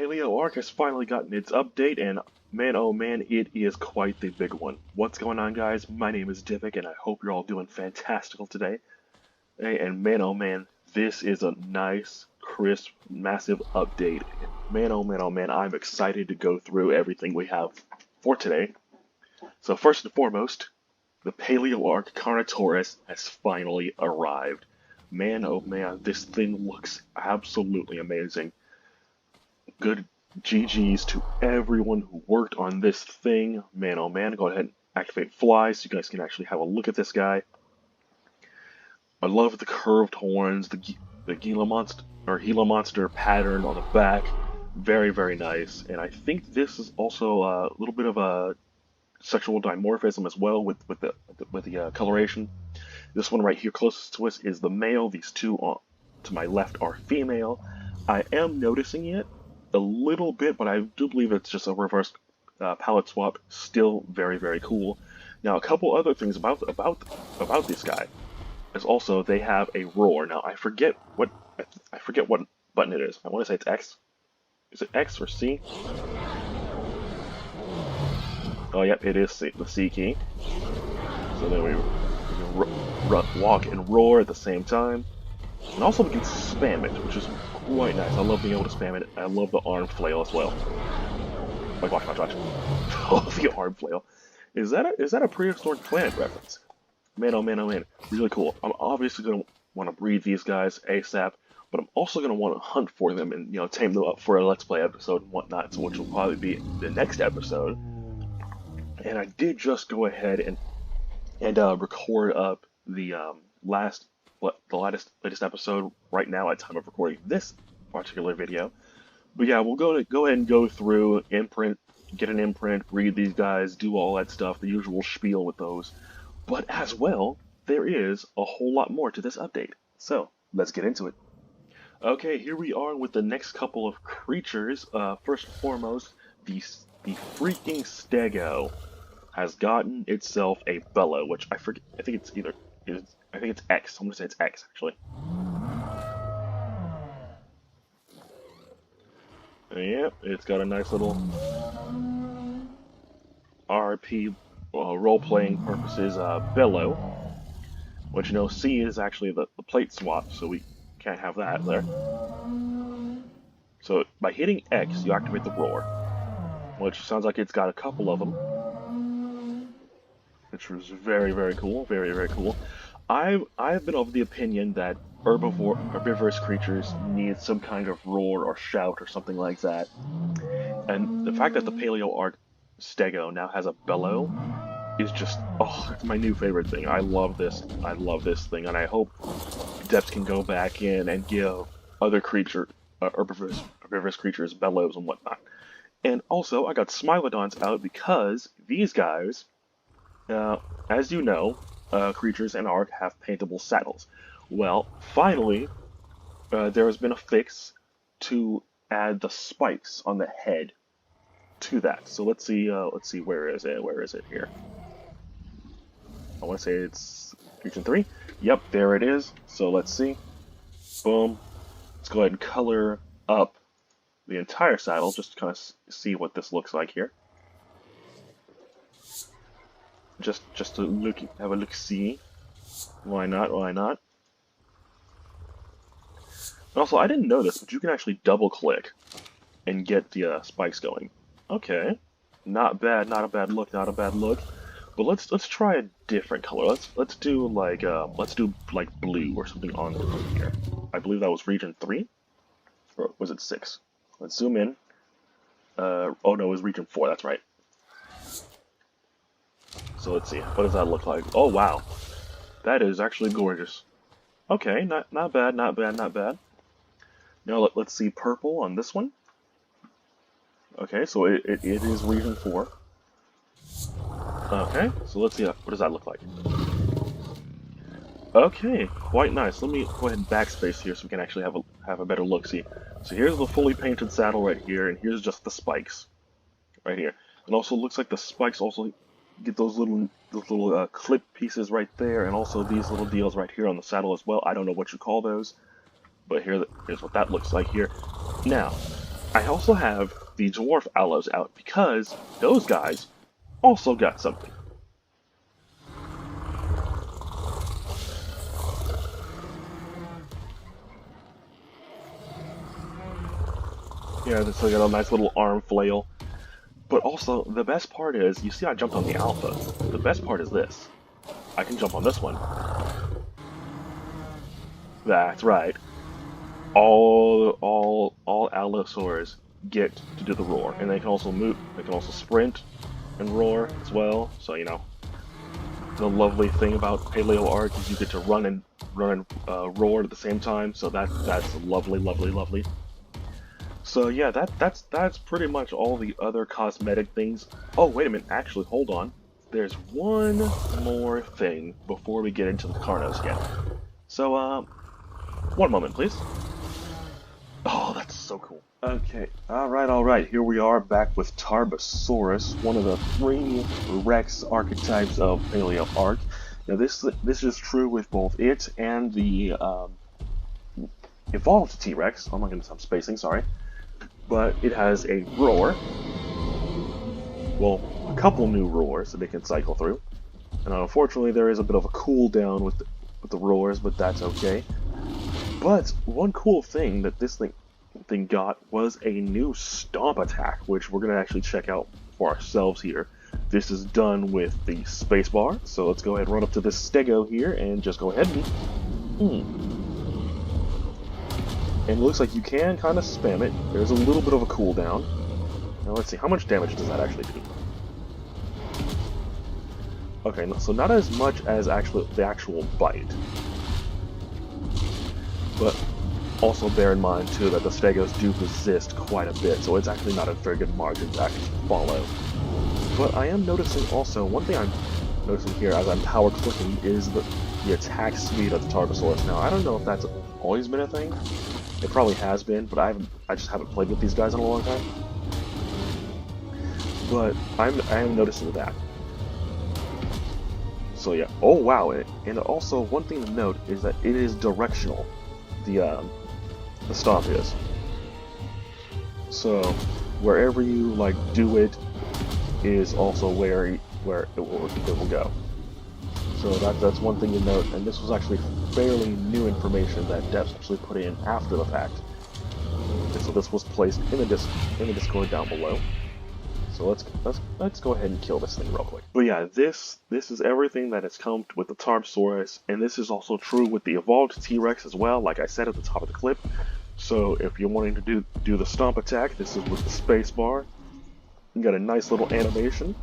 Paleo Ark has finally gotten its update, and man oh man, it is quite the big one. What's going on, guys? My name is Divik, and I hope you're all doing fantastical today. Hey, and man oh man, this is a nice, crisp, massive update. Man oh man oh man, I'm excited to go through everything we have for today. So first and foremost, the Paleo Ark Carnotaurus has finally arrived. Man oh man, this thing looks absolutely amazing. Good GG's to everyone who worked on this thing. Man oh man, go ahead and activate fly so you guys can actually have a look at this guy. I love the curved horns, the Gila monster pattern on the back. Very, very nice. And I think this is also a little bit of a sexual dimorphism as well with the coloration. This one right here closest to us is the male. These two to my left are female. I am noticing it a little bit, but I do believe it's just a reverse palette swap. Still very, very cool. Now, a couple other things about this guy is also they have a roar. Now, I forget what button it is. I want to say it's X. Is it X or C? Oh, yep, it is C, the C key. So then we can walk and roar at the same time. And also we can spam it, which is quite nice. I love being able to spam it. I love the arm flail as well. Like, watch. Oh, the arm flail. Is that a prehistoric planet reference? Man, oh man, oh man. Really cool. I'm obviously going to want to breed these guys ASAP, but I'm also going to want to hunt for them and, tame them up for a Let's Play episode and whatnot, so which will probably be the next episode. And I did just go ahead and record up the latest episode right now at time of recording this particular video. But yeah, we'll go ahead and go through, imprint, get an imprint, breed these guys, do all that stuff, the usual spiel with those. But as well, there is a whole lot more to this update. So, let's get into it. Okay, here we are with the next couple of creatures. First and foremost, the freaking Stego has gotten itself a bellow, which I forget. I think it's X. I'm gonna say it's X actually. Yep, it's got a nice little RP role-playing purposes bellow, which C is actually the plate swap, so we can't have that there. So by hitting X, you activate the roar, which sounds like it's got a couple of them. Which was very, very cool. Very, very cool. I've been of the opinion that herbivorous creatures need some kind of roar or shout or something like that. And the fact that the Paleo Ark Stego now has a bellow is just, it's my new favorite thing. I love this. I love this thing, and I hope devs can go back in and give other herbivorous creatures bellows and whatnot. And also, I got Smilodons out because these guys, as you know, creatures in Ark have paintable saddles. Well, finally, there has been a fix to add the spikes on the head to that. So let's see, where is it here? I want to say it's region 3. Yep, there it is. So let's see. Boom. Let's go ahead and color up the entire saddle just to kind of see what this looks like here. Just to have a look-see. Why not? Why not? Also, I didn't know this, but you can actually double-click and get the spikes going. Okay, not bad. Not a bad look. Not a bad look. But let's try a different color. Let's do like blue or something on here. I believe that was region 3, or was it 6? Let's zoom in. Oh no, it was region 4. That's right. So let's see, what does that look like? Oh wow, that is actually gorgeous. Okay, not bad. Now let's see purple on this one. Okay, so it is region 4. Okay, so let's see, what does that look like? Okay, quite nice. Let me go ahead and backspace here so we can actually have a better look. See, so here's the fully painted saddle right here, and here's just the spikes right here. It also looks like the spikes also get those little clip pieces right there, and also these little deals right here on the saddle as well. I don't know what you call those, but here's what that looks like here. Now, I also have the dwarf aloes out because those guys also got something. Yeah, this got a nice little arm flail. But also, the best part is, you see I jumped on the alpha. The best part is this. I can jump on this one. That's right. All allosaurs get to do the roar, and they can also move. They can also sprint and roar as well. So the lovely thing about Paleo Ark is you get to run and roar at the same time. So that's lovely, lovely, lovely. So yeah, that's pretty much all the other cosmetic things. Oh, wait a minute. Actually, hold on. There's one more thing before we get into the Carnos again. So, one moment, please. Oh, that's so cool. Okay, alright. Here we are back with Tarbosaurus, one of the 3 Rex archetypes of Paleo Ark. Now, this is true with both it and the evolved T-Rex. Oh my goodness, I'm spacing, sorry. But it has a roar. Well, a couple new roars that they can cycle through. And unfortunately, there is a bit of a cooldown with the roars, but that's okay. But one cool thing that this thing got was a new stomp attack, which we're going to actually check out for ourselves here. This is done with the spacebar, so let's go ahead and run up to this stego here and just go ahead and... And it looks like you can kind of spam it. There's a little bit of a cooldown. Now let's see, how much damage does that actually do? Okay, so not as much as the actual bite. But also bear in mind, too, that the stegos do resist quite a bit, so it's actually not a very good margin to actually follow. But I am noticing also, one thing I'm noticing here as I'm power clicking is the attack speed of the Tarbosaurus. Now, I don't know if that's always been a thing. It probably has been, but I just haven't played with these guys in a long time. But I am noticing that. So yeah. Oh wow! And also one thing to note is that it is directional. The stomp is. So wherever you do it is also where it will go. So that's one thing to note, and this was actually fairly new information that devs actually put in after the fact. And so this was placed in the Discord down below. So let's go ahead and kill this thing real quick. But yeah, this is everything that has come with the Tarbosaurus, and this is also true with the evolved T-Rex as well, like I said at the top of the clip. So if you're wanting to do the stomp attack, this is with the space bar. You got a nice little animation.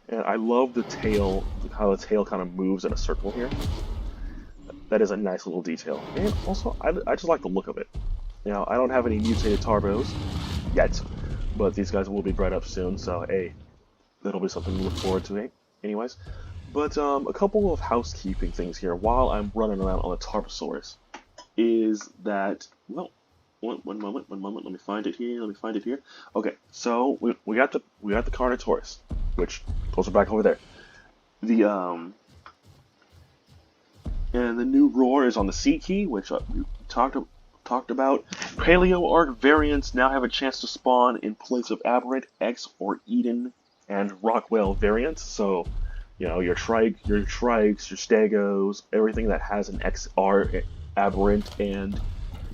And I love the tail, how the tail kind of moves in a circle here. That is a nice little detail. And also, I just like the look of it. Now, I don't have any mutated Tarbos yet, but these guys will be bred up soon, so hey, that'll be something to look forward to, anyways. But a couple of housekeeping things here while I'm running around on the Tarbosaurus is that, well, one moment, let me find it here. Okay, so we got the Carnotaurus, which those are back over there. And the new roar is on the C key, which we talked about. Paleo Ark variants now have a chance to spawn in place of Aberrant, X, or Eden and Rockwell variants. So, your Shrikes, your Stegos, everything that has an XR, Aberrant, and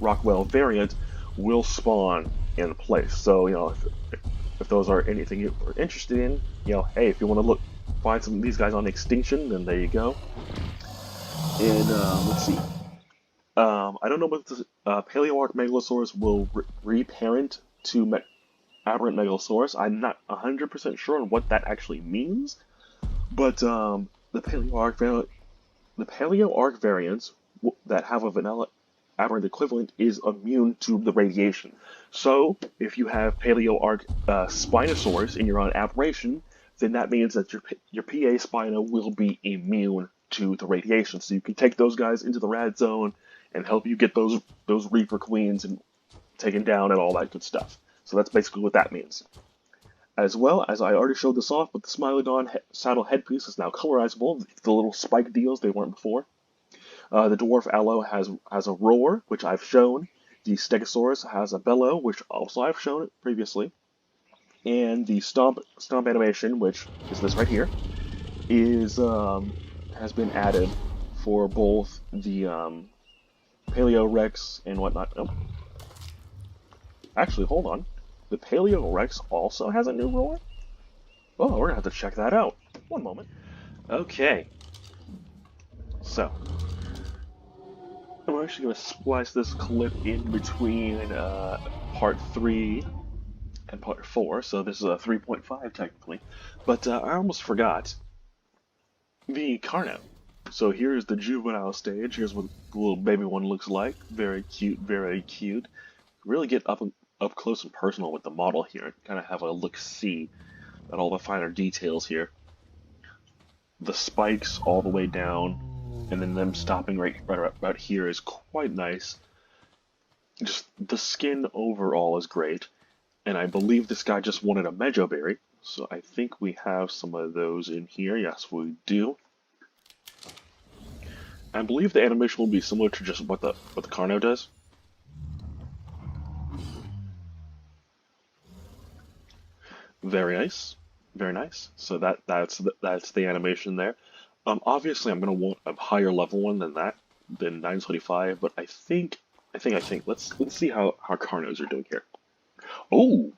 Rockwell variant will spawn in place. So, if those are anything you're interested in, hey, if you want to find some of these guys on Extinction, then there you go. And let's see. I don't know if the Paleo Ark Megalosaurus will reparent to Aberrant Megalosaurus. I'm not 100% sure on what that actually means, but the Paleo Ark variants that have a vanilla Aberrant equivalent is immune to the radiation. So if you have Paleo Ark Spinosaurus and you're on Aberration, then that means that your PA Spino will be immune to the radiation. So you can take those guys into the rad zone and help you get those Reaper Queens and taken down and all that good stuff. So that's basically what that means. As well, as I already showed this off, but the Smilodon saddle headpiece is now colorizable. The little spike deals, they weren't before. The Dwarf Aloe has a roar, which I've shown. the Stegosaurus has a bellow, which also I've shown it previously, and the stomp animation, which is this right here, is has been added for both the Paleo Rex and whatnot. Oh. Actually, hold on. The Paleo Rex also has a new roar? Oh, we're gonna have to check that out. One moment. Okay. So, I'm actually gonna splice this clip in between part 3 and part 4, so this is a 3.5 technically. But I almost forgot the Carno. So here's the juvenile stage. Here's what the little baby one looks like. Very cute, very cute. Really get up close and personal with the model here. Kind of have a look-see at all the finer details here. The spikes all the way down, and then them stopping right here is quite nice. Just the skin overall is great. And I believe this guy just wanted a Mejoberry, so I think we have some of those in here. Yes, we do. I believe the animation will be similar to just what the Carno does. Very nice, very nice. So that's the animation there. Obviously I'm gonna want a higher level one than 925, but I think. Let's see how Carnos are doing here. Oh,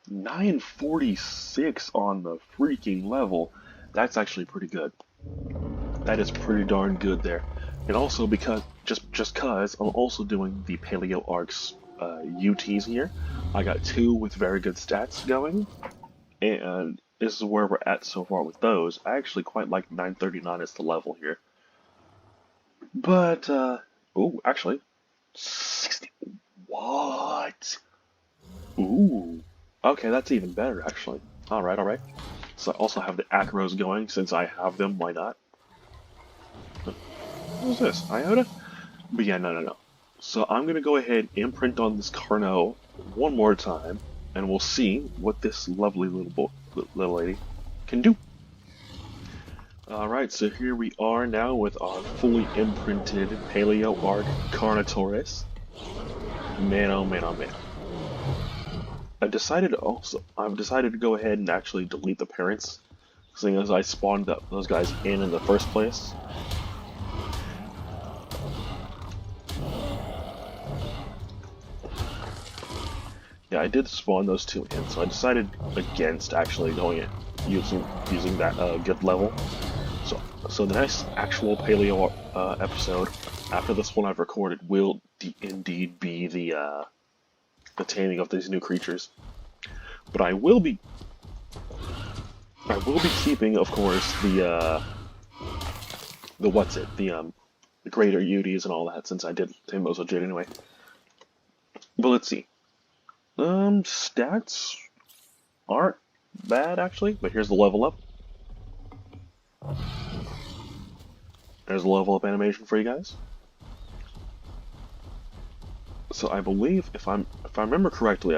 946 on the freaking level. That's actually pretty good. That is pretty darn good there. And also because, just cause, I'm also doing the Paleo Ark's UTs here. I got 2 with very good stats going, and this is where we're at so far with those. I actually quite like 939 as the level here. But, oh, actually, 60, what? Ooh, okay, that's even better, actually. Alright, alright. So I also have the Acros going, since I have them, why not? What is this, Iota? But yeah, no. So I'm gonna go ahead and imprint on this Carno one more time, and we'll see what this lovely little lady can do. Alright, so here we are now with our fully imprinted Paleo Ark Carnotaurus. Man, oh man, oh man. I've decided to go ahead and actually delete the parents, seeing as I spawned those guys in the first place. Yeah, I did spawn those 2 in, so I decided against actually going using that good level. So the next actual Paleo episode after this one I've recorded will indeed be the taming of these new creatures. But I will be keeping, of course, the Greater Yuties and all that, since I did tame those legit anyway. But let's see. Stats aren't bad actually, but here's the level up. There's a level up animation for you guys. So I believe, if I remember correctly,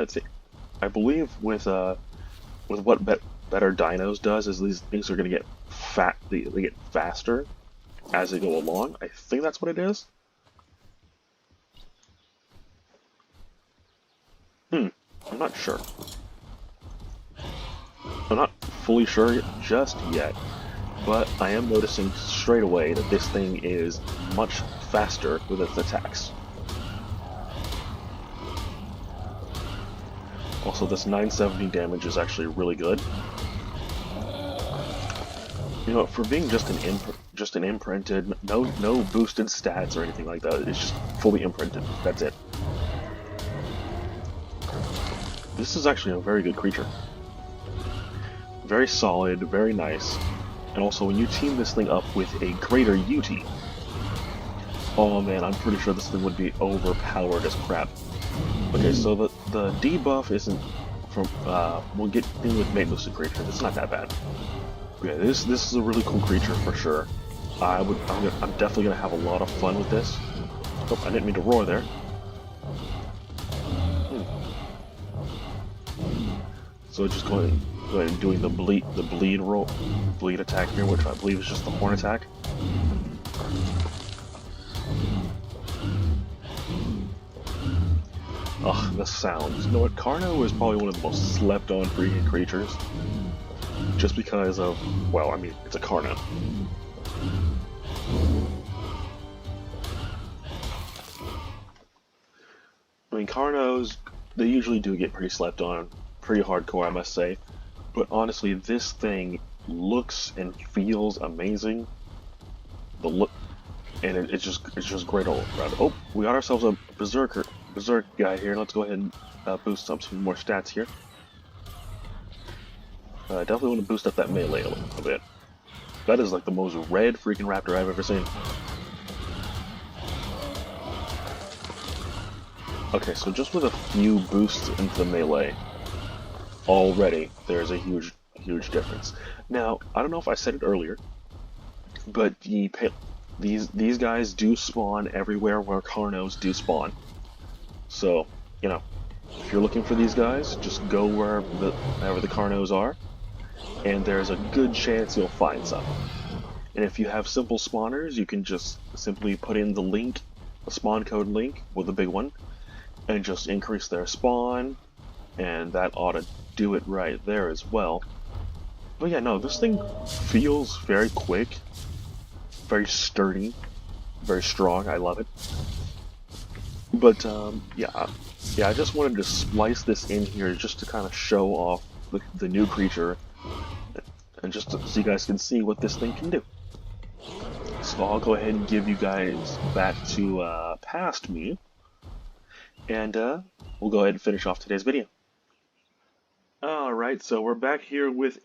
I believe with what Better Dinos does is these things are gonna get they get faster as they go along. I think that's what it is. I'm not sure. I'm not fully sure just yet, but I am noticing straight away that this thing is much faster with its attacks. Also, this 970 damage is actually really good. You know, for being just an imprinted, no boosted stats or anything like that. It's just fully imprinted. That's it. This is actually a very good creature. Very solid, very nice. And also, when you team this thing up with a Greater Yuty, oh man, I'm pretty sure this thing would be overpowered as crap. Okay, so the debuff isn't from, we'll get in with mate boosted creature. It's not that bad. Okay, this is a really cool creature for sure. I'm definitely gonna have a lot of fun with this. Oh, I didn't mean to roar there. So just going and doing the bleed attack here, which I believe is just the horn attack. Ugh, the sounds. You know what? Carno is probably one of the most slept-on freaking creatures. Just because of, well, I mean, it's a Carno. I mean, Carnos, they usually do get pretty slept on, pretty hardcore, I must say. But honestly, this thing looks and feels amazing. The look, and it's just great all around. Oh, we got ourselves a berserk guy here. Let's go ahead and boost up some more stats here. Definitely want to boost up that melee a little bit. That is like the most red freaking raptor I've ever seen. Okay, so just with a few boosts into the melee, already there's a huge difference. Now, I don't know if I said it earlier, but these guys do spawn everywhere where Carnos do spawn. So, you know, if you're looking for these guys, just go wherever the Carnos are, and there's a good chance you'll find some. And if you have simple spawners, you can just simply put in the link, the spawn code link with the big one, and just increase their spawn, and that ought to do it right there as well. But yeah, no, this thing feels very quick, very sturdy, very strong. I love it. But yeah, I just wanted to splice this in here just to kind of show off the new creature, and just so you guys can see what this thing can do. So I'll go ahead and give you guys back to past me, and we'll go ahead and finish off today's video. Alright, so we're back here with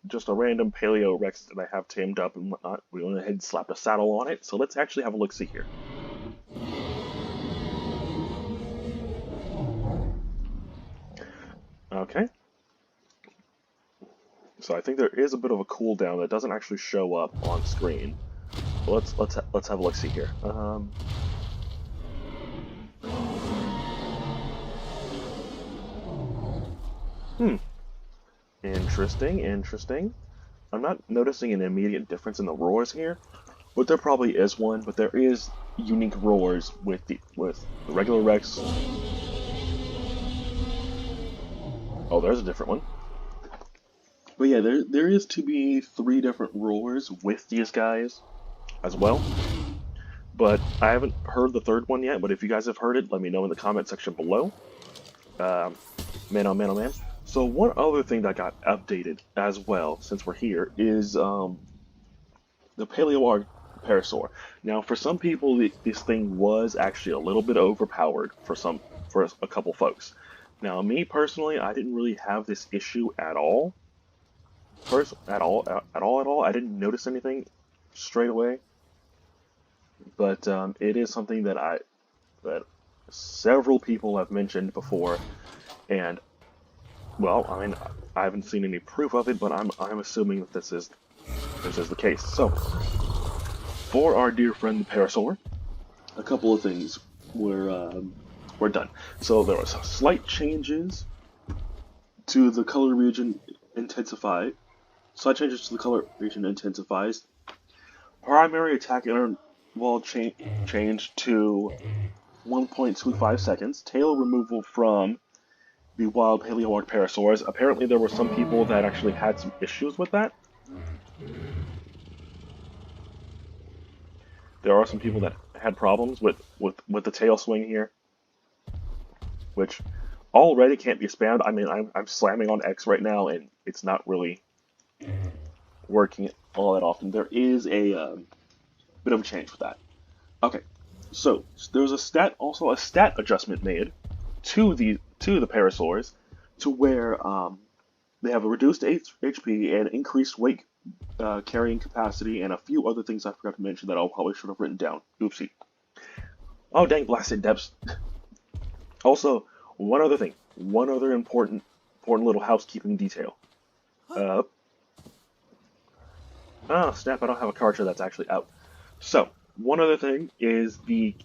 just a random Paleo Rex that I have tamed up and whatnot. We went ahead and slapped a saddle on it, so let's actually have a look-see here. Okay. So I think there is a bit of a cooldown that doesn't actually show up on screen. But let's have a look-see here. Interesting. I'm not noticing an immediate difference in the roars here, but there probably is one. But there is unique roars with the regular Rex. Oh, there's a different one. But yeah, there is to be 3 different roars with these guys as well. But I haven't heard the 3rd one yet. But if you guys have heard it, let me know in the comment section below. Man, oh man, oh man. So one other thing that got updated as well, since we're here, is the Paleo Ark Parasaur. Now, for some people, this thing was actually a little bit overpowered for a couple folks. Now, me personally, I didn't really have this issue at all. At all. I didn't notice anything straight away. But it is something that several people have mentioned before, and well, I mean, I haven't seen any proof of it, but I'm assuming that this is the case. So, for our dear friend the Parasaur, a couple of things were done. So there was slight changes to the color region intensified. Slight changes to the color region intensifies. Primary attack interval changed to 1.25 seconds. Tail removal from the wild Paleo Ark Parasaurs. Apparently there were some people that actually had some issues with that. There are some people that had problems with the tail swing here, which already can't be spammed. I mean, I'm slamming on X right now, and it's not really working all that often. There is a bit of a change with that. Okay, so there's a stat adjustment made to the Parasaurs, to where they have a reduced HP and increased weight carrying capacity, and a few other things I forgot to mention that I probably should have written down. Oopsie. Oh dang, blasted depths. Also, one other important little housekeeping detail. Snap! I don't have a Karcher that's actually out. So, one other thing is the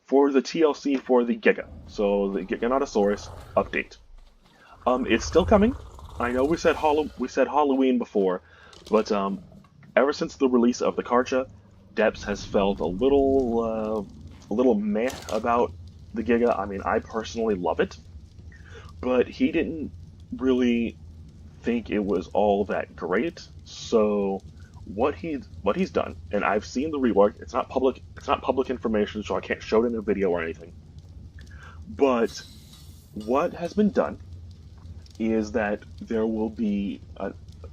for the TLC for the Giga, so the Carnotaurus update. It's still coming. I know we said Halloween before, but ever since the release of the Karcha, Depths has felt a little meh about the Giga. I mean, I personally love it, but he didn't really think it was all that great. So what he's done, and I've seen the rework. It's not public information, so I can't show it in a video or anything. But what has been done is that there will be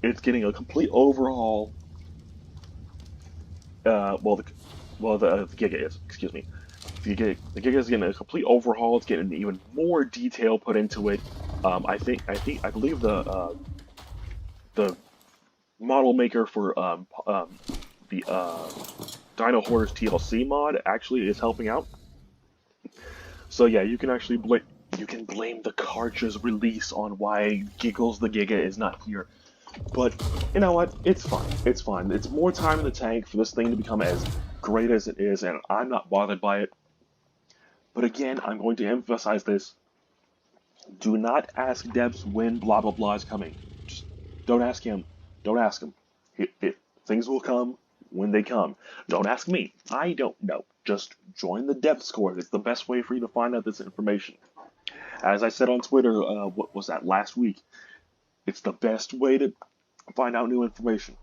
it's getting a complete overhaul. The Giga is, excuse me. The Giga is getting a complete overhaul. It's getting even more detail put into it. I believe the model maker for the Dino Hoarders TLC mod actually is helping out. So yeah, you can actually blame the cartridge release on why Giggles the Giga is not here. But you know what? It's fine. It's fine. It's more time in the tank for this thing to become as great as it is, and I'm not bothered by it. But again, I'm going to emphasize this. Do not ask Debs when blah blah blah is coming. Just don't ask him. Don't ask him. Things will come when they come. Don't ask me. I don't know. Just join the Discord. It's the best way for you to find out this information. As I said on Twitter, what was that, last week? It's the best way to find out new information.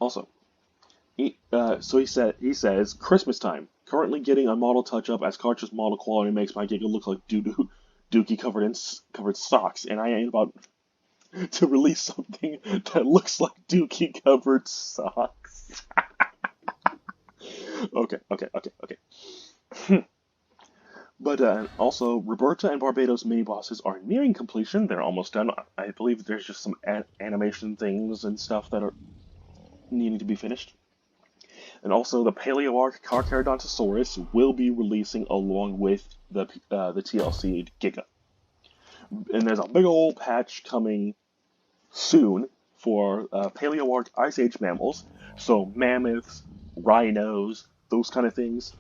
Also, he says, Christmas time. Currently getting a model touch-up as cartridge model quality makes my Giga look like Dookie covered socks, and I ain't about to release something that looks like Dookie covered socks. Okay. But also, Roberta and Barbados mini-bosses are nearing completion. They're almost done. I believe there's just some animation things and stuff that are needing to be finished. And also, the Paleo Ark Carnotaurus will be releasing along with the TLC Giga. And there's a big old patch coming soon for Paleo Ark Ice Age mammals. So mammoths, rhinos, those kind of things.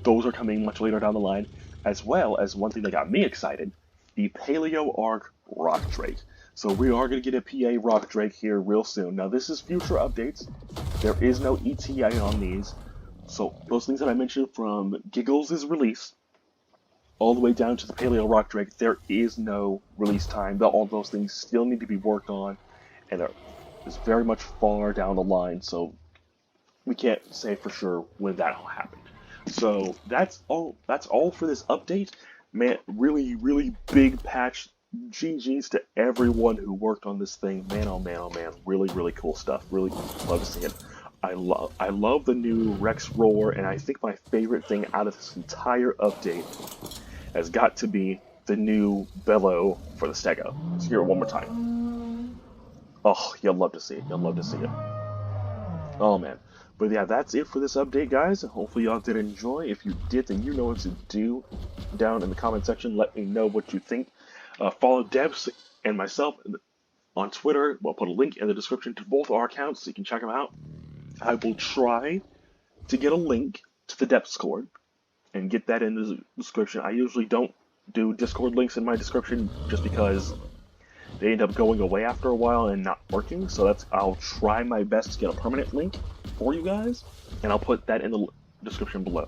Those are coming much later down the line. As well as one thing that got me excited, the Paleo Ark Rock Drake. So we are going to get a PA Rock Drake here real soon. Now this is future updates. There is no ETA on these. So those things that I mentioned from Giggles' release, all the way down to the Paleo Rock Drake, there is no release time. All those things still need to be worked on, and it's very much far down the line, so we can't say for sure when that'll happen. So that's all for this update. Man, really big patch. GG's to everyone who worked on this thing. Man, oh man, really cool stuff. Really love to see it. I love the new Rex Roar, and I think my favorite thing out of this entire update has got to be the new bellow for the Stego. Let's hear it one more time. Oh, you'll love to see it. Oh man. But yeah, that's it for this update, guys. Hopefully y'all did enjoy. If you did, then you know what to do down in the comment section. Let me know what you think. Follow Debs and myself on Twitter. We'll put a link in the description to both our accounts so you can check them out. I will try to get a link to the Discord and get that in the description. I usually don't do Discord links in my description just because they end up going away after a while and not working. So I'll try my best to get a permanent link for you guys, and I'll put that in the description below.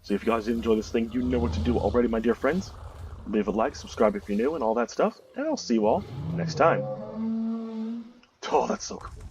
So if you guys did enjoy this thing, you know what to do already, my dear friends. Leave a like, subscribe if you're new, and all that stuff, and I'll see you all next time. Oh, that's so cool.